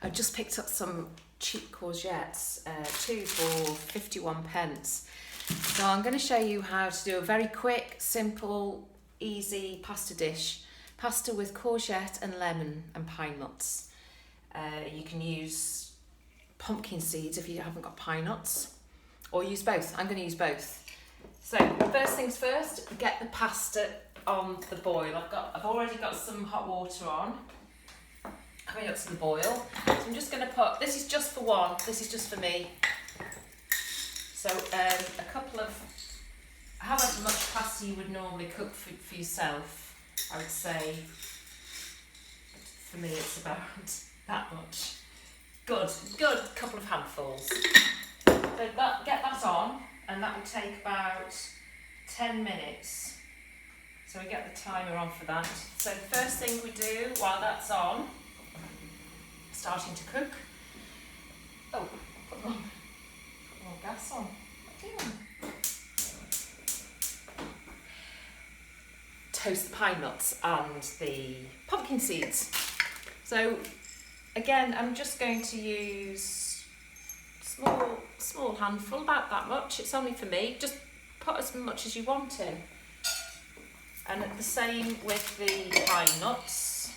I just picked up some cheap courgettes, 2 for 51p. So I'm going to show you how to do a very quick, simple, easy pasta dish. Pasta with courgette and lemon and pine nuts. You can use pumpkin seeds if you haven't got pine nuts, or use both. I'm going to use both. So first things first, get the pasta on the boil. I've already got some hot water on, coming up to the boil. So I'm just going to put, this is just for one, this is just for me. So a couple of, however much pasta you would normally cook for yourself, I would say, for me it's about that much. Good couple of handfuls. So get that on, and that will take about 10 minutes. So we get the timer on for that. So the first thing we do while that's on, starting to cook. Oh, put more gas on. What are you doing? Toast the pine nuts and the pumpkin seeds. So again, I'm just going to use small handful, about that much. It's only for me. Just put as much as you want in. And the same with the pine nuts.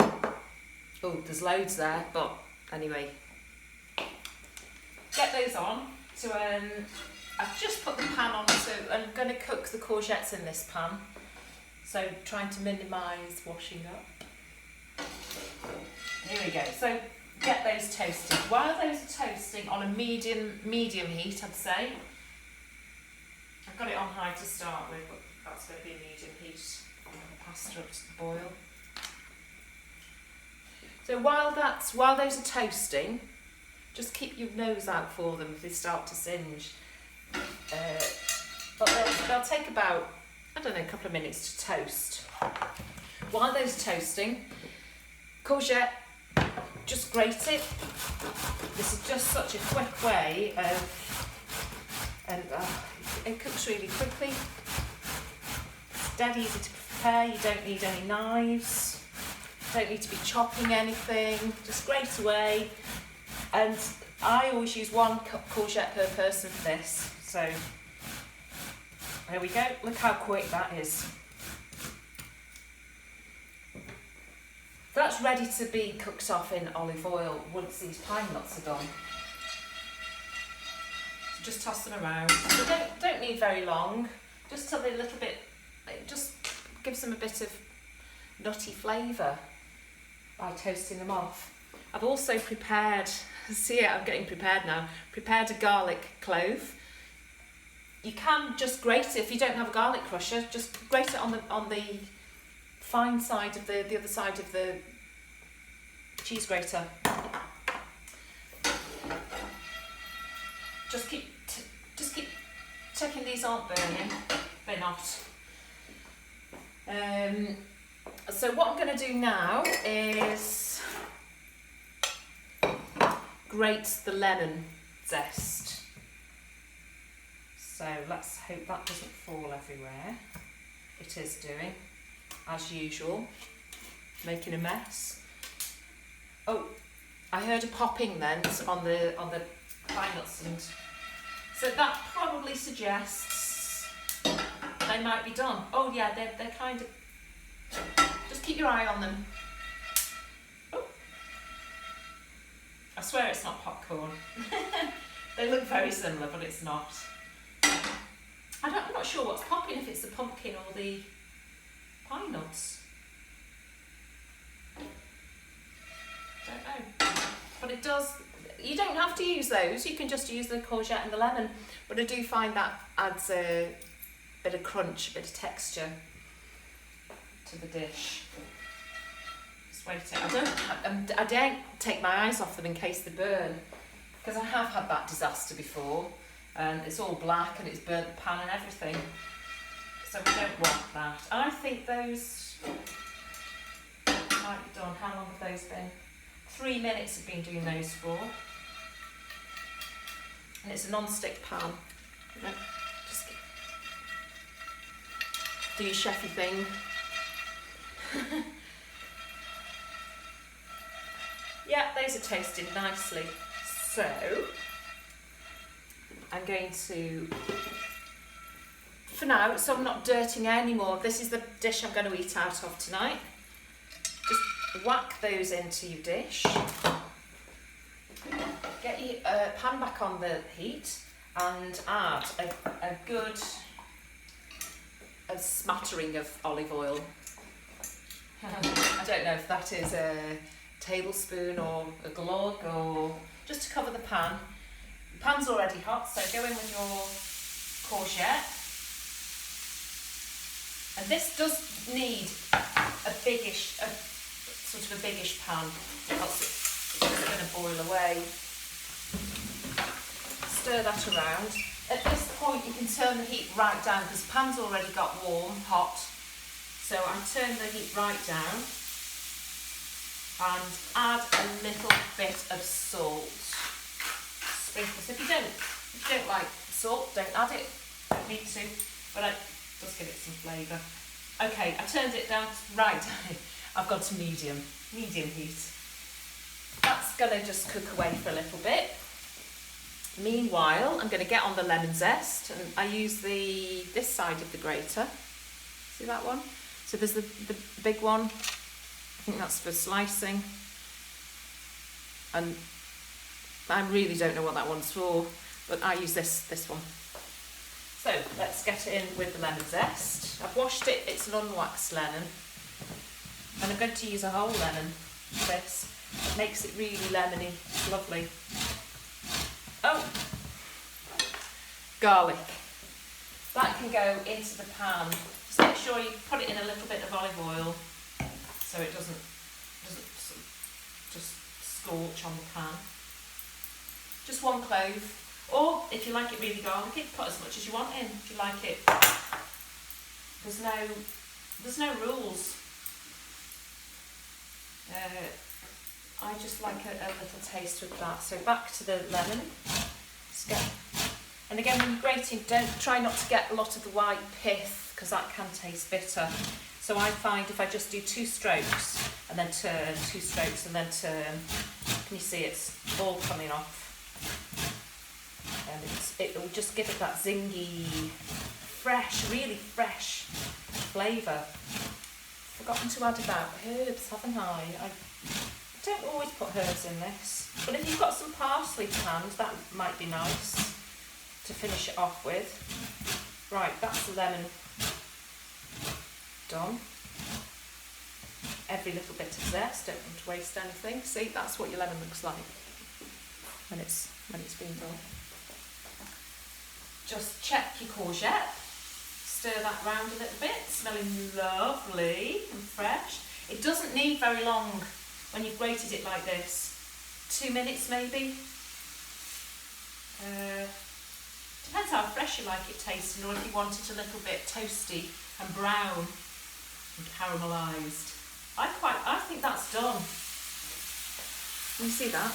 Oh, there's loads there, but anyway. Get those on. So I've just put the pan on, so I'm going to cook the courgettes in this pan. So trying to minimise washing up. Here we go. So get those toasted. While those are toasting on a medium heat, I'd say. I've got it on high to start with, but that's going to be a medium heat. I'll put the pasta up to the boil. So while those are toasting, just keep your nose out for them if they start to singe. But they'll take about, I don't know, a couple of minutes to toast. While those are toasting, courgette, just grate it. This is just such a quick way of, and it cooks really quickly. It's dead easy to prepare. You don't need any knives. Don't need to be chopping anything. Just grate away. And I always use 1 cup courgette per person for this. So there we go. Look how quick that is. That's ready to be cooked off in olive oil once these pine nuts are done. So just toss them around. So don't need very long, just till they're a little bit, it just gives them a bit of nutty flavour by toasting them off. I've also prepared, see it, I'm getting prepared now, prepared a garlic clove. You can just grate it, if you don't have a garlic crusher, just grate it on the fine side of the other side of the cheese grater. Just keep checking these aren't burning. They're not. So what I'm going to do now is grate the lemon zest. So let's hope that doesn't fall everywhere. It is doing, as usual, making a mess. Oh, I heard a popping then on the pine nuts, and so that probably suggests they might be done. Oh yeah, they're kind of. Just keep your eye on them. Oh, I swear it's not popcorn. They look very similar, but it's not. I'm not sure what's popping, if it's the pumpkin or the pine nuts. Don't know. But it does, you don't have to use those, you can just use the courgette and the lemon, but I do find that adds a bit of crunch, a bit of texture to the dish. Just wait it. I don't take my eyes off them in case they burn, because I have had that disaster before, and it's all black and it's burnt the pan and everything, so we don't want that. I think those might be done. How long have those been? 3 minutes I've been doing those for. And it's a non-stick pan. Just do your chefy thing. Yeah, those are toasting nicely. So I'm going to, for now, so I'm not dirtying anymore, this is the dish I'm going to eat out of tonight. Just whack those into your dish. Get your pan back on the heat and add a good smattering of olive oil. I don't know if that is a tablespoon or a glug, or just to cover the pan. The pan's already hot, so go in with your courgette. And this does need a biggish pan, else it's going to boil away. Stir that around. At this point you can turn the heat right down because the pan's already got warm, hot. So I turn the heat right down and add a little bit of salt. Sprinkles. If you don't like salt, don't add it. Don't need to, but it does give it some flavour. Okay, I turned it down right down. I've gone to medium heat. That's going to just cook away for a little bit. Meanwhile, I'm going to get on the lemon zest, and I use this side of the grater. See that one? So there's the big one. I think that's for slicing. And I really don't know what that one's for, but I use this one. So let's get in with the lemon zest. I've washed it, it's an unwaxed lemon. And I'm going to use a whole lemon for this. It makes it really lemony, lovely. Oh, garlic. That can go into the pan. Just make sure you put it in a little bit of olive oil so it doesn't just scorch on the pan. Just one clove, or if you like it really garlicky, put as much as you want in. If you like it, there's no rules. I just like a little taste with that. So back to the lemon. And again, when you're grating, try not to get a lot of the white pith because that can taste bitter. So I find if I just do 2 strokes and then turn, 2 strokes and then turn, can you see it's all coming off? And it will just give it that zingy, fresh, really fresh flavour. Forgotten to add about herbs, haven't I? I don't always put herbs in this, but if you've got some parsley to hand, that might be nice to finish it off with. Right, that's the lemon done. Every little bit of zest, don't want to waste anything. See, that's what your lemon looks like when it's been done. Just check your courgette, stir that round a little bit, smelling lovely and fresh. It doesn't need very long when you've grated it like this. 2 minutes maybe. Depends how fresh you like it tasting, or if you want it a little bit toasty and brown and caramelised. I think that's done. Can you see that?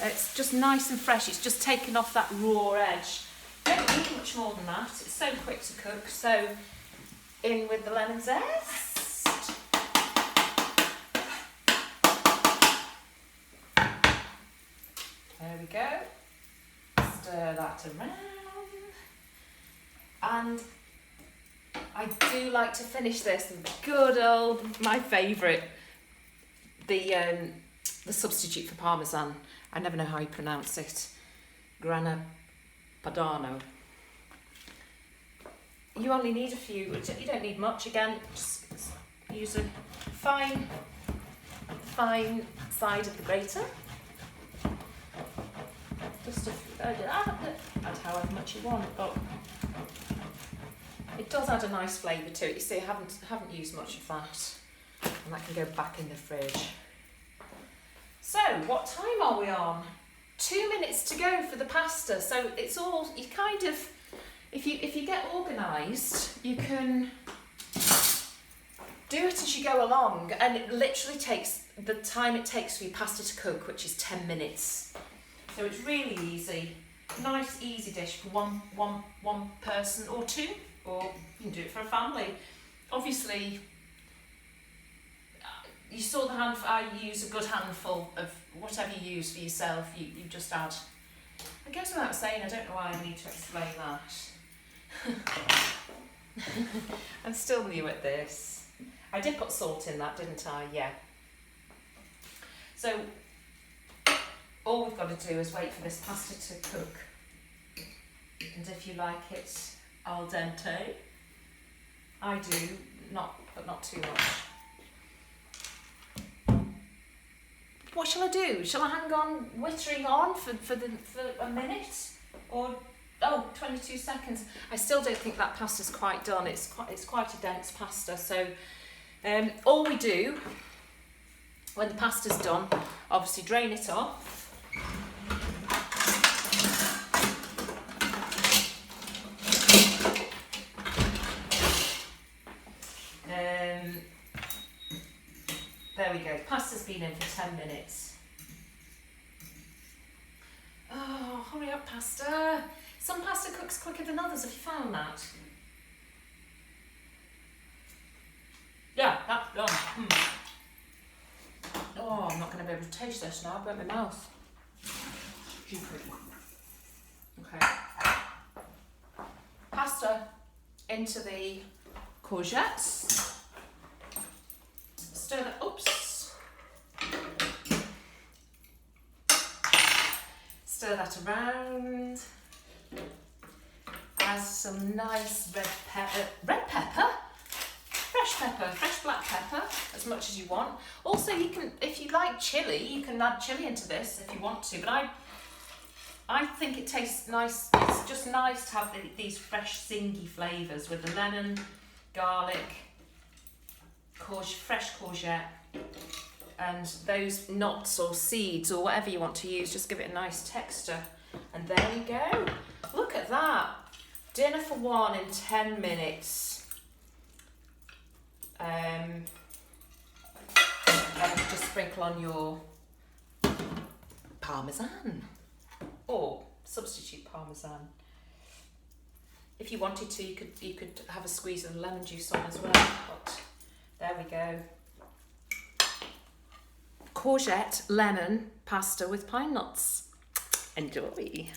It's just nice and fresh. It's just taken off that raw edge. Don't need much more than that. It's so quick to cook. So in with the lemon zest. There we go. Stir that around. And I do like to finish this with good old, my favourite, the substitute for parmesan. I never know how you pronounce it. Grana Padano. You only need a few, you don't need much. Again, just use a fine side of the grater. Just add however much you want, but it does add a nice flavour to it. You see, I haven't used much of that, and that can go back in the fridge. So, what time are we on? 2 minutes to go for the pasta. So it's all, you kind of, if you get organised, you can do it as you go along, and it literally takes the time it takes for your pasta to cook, which is 10 minutes. So it's really easy. Nice, easy dish for one person or two, or you can do it for a family. Obviously, you saw the handful, I use a good handful of whatever you use for yourself, you just add. It goes without saying, I don't know why I need to explain that. I'm still new at this. I did put salt in that, didn't I? Yeah. So, all we've got to do is wait for this pasta to cook. And if you like it al dente, I do, but not too much. What shall I do? Shall I hang on, wittering on for a minute? Or, 22 seconds. I still don't think that pasta's quite done. It's quite a dense pasta. So all we do, when the pasta's done, obviously drain it off. There we go, pasta's been in for 10 minutes. Oh, hurry up, pasta. Some pasta cooks quicker than others, have you found that? Yeah, that's done. Oh, I'm not going to be able to taste this now, I've burnt my mouth. Stupid. Okay. Pasta into the courgettes. Stir that, stir that around. Add some nice fresh black pepper, as much as you want. Also, you can, if you like chilli, you can add chilli into this if you want to, but I think it tastes nice. It's just nice to have these fresh zingy flavours with the lemon, garlic, fresh courgette, and those nuts or seeds or whatever you want to use. Just give it a nice texture. And there you go. Look at that. Dinner for one in 10 minutes. And just sprinkle on your parmesan or substitute parmesan. If you wanted to, you could have a squeeze of lemon juice on as well. But there we go. Courgette lemon pasta with pine nuts. Enjoy.